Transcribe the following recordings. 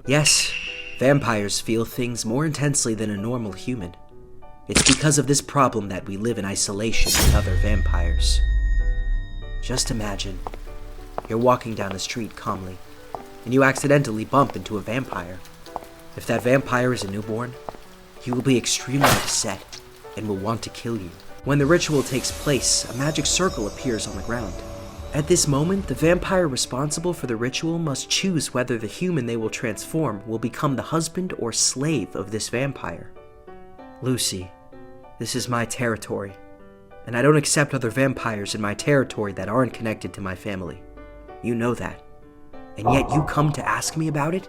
Yes, vampires feel things more intensely than a normal human. It's because of this problem that we live in isolation with other vampires. Just imagine, you're walking down the street calmly, and you accidentally bump into a vampire. If that vampire is a newborn, he will be extremely upset and will want to kill you. When the ritual takes place, a magic circle appears on the ground. At this moment, the vampire responsible for the ritual must choose whether the human they will transform will become the husband or slave of this vampire. Lucy, this is my territory, and I don't accept other vampires in my territory that aren't connected to my family. You know that. And yet you come to ask me about it?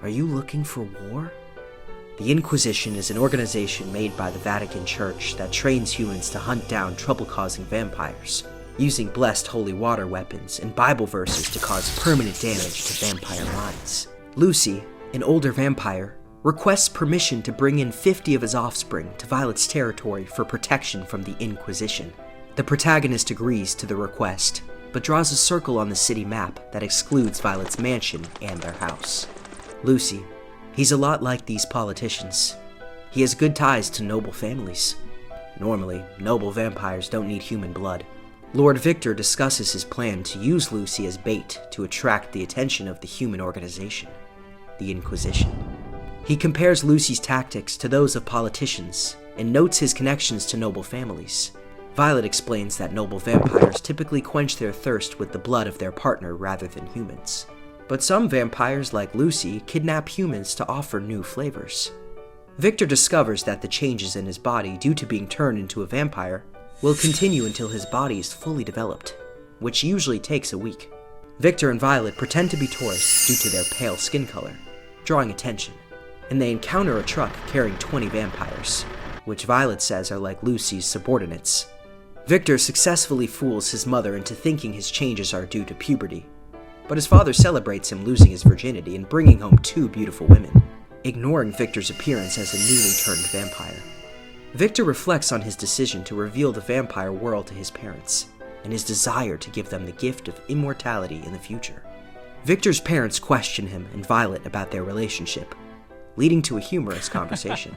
Are you looking for war? The Inquisition is an organization made by the Vatican Church that trains humans to hunt down trouble-causing vampires, using blessed holy water weapons and Bible verses to cause permanent damage to vampire minds. Lucy, an older vampire, requests permission to bring in 50 of his offspring to Violet's territory for protection from the Inquisition. The protagonist agrees to the request, but draws a circle on the city map that excludes Violet's mansion and their house. Lucy, he's a lot like these politicians. He has good ties to noble families. Normally, noble vampires don't need human blood. Lord Victor discusses his plan to use Lucy as bait to attract the attention of the human organization, the Inquisition. He compares Lucy's tactics to those of politicians and notes his connections to noble families. Violet explains that noble vampires typically quench their thirst with the blood of their partner rather than humans. But some vampires, like Lucy, kidnap humans to offer new flavors. Victor discovers that the changes in his body due to being turned into a vampire will continue until his body is fully developed, which usually takes a week. Victor and Violet pretend to be tourists due to their pale skin color, drawing attention, and they encounter a truck carrying 20 vampires, which Violet says are like Lucy's subordinates. Victor successfully fools his mother into thinking his changes are due to puberty, but his father celebrates him losing his virginity and bringing home 2 beautiful women, ignoring Victor's appearance as a newly turned vampire. Victor reflects on his decision to reveal the vampire world to his parents, and his desire to give them the gift of immortality in the future. Victor's parents question him and Violet about their relationship, leading to a humorous conversation.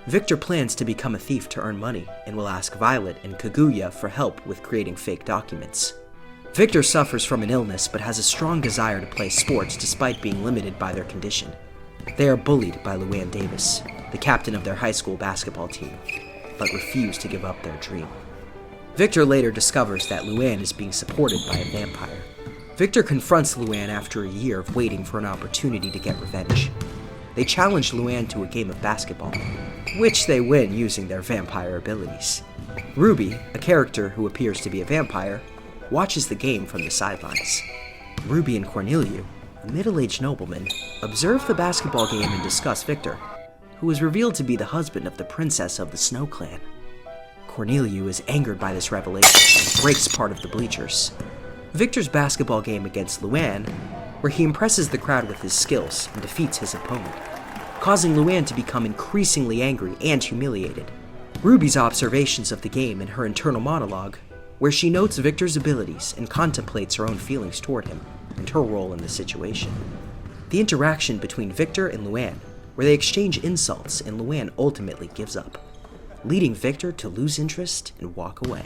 Victor plans to become a thief to earn money and will ask Violet and Kaguya for help with creating fake documents. Victor suffers from an illness but has a strong desire to play sports despite being limited by their condition. They are bullied by Luann Davis, the captain of their high school basketball team, but refuse to give up their dream. Victor later discovers that Luann is being supported by a vampire. Victor confronts Luann after a year of waiting for an opportunity to get revenge. They challenge Luann to a game of basketball, which they win using their vampire abilities. Ruby, a character who appears to be a vampire, watches the game from the sidelines. Ruby and Corneliu, a middle-aged nobleman, observe the basketball game and discuss Victor, who is revealed to be the husband of the princess of the Snow Clan. Corneliu is angered by this revelation and breaks part of the bleachers. Victor's basketball game against Luann, where he impresses the crowd with his skills and defeats his opponent, causing Luann to become increasingly angry and humiliated. Ruby's observations of the game in her internal monologue, where she notes Victor's abilities and contemplates her own feelings toward him and her role in the situation. The interaction between Victor and Luann, where they exchange insults and Luann ultimately gives up, leading Victor to lose interest and walk away.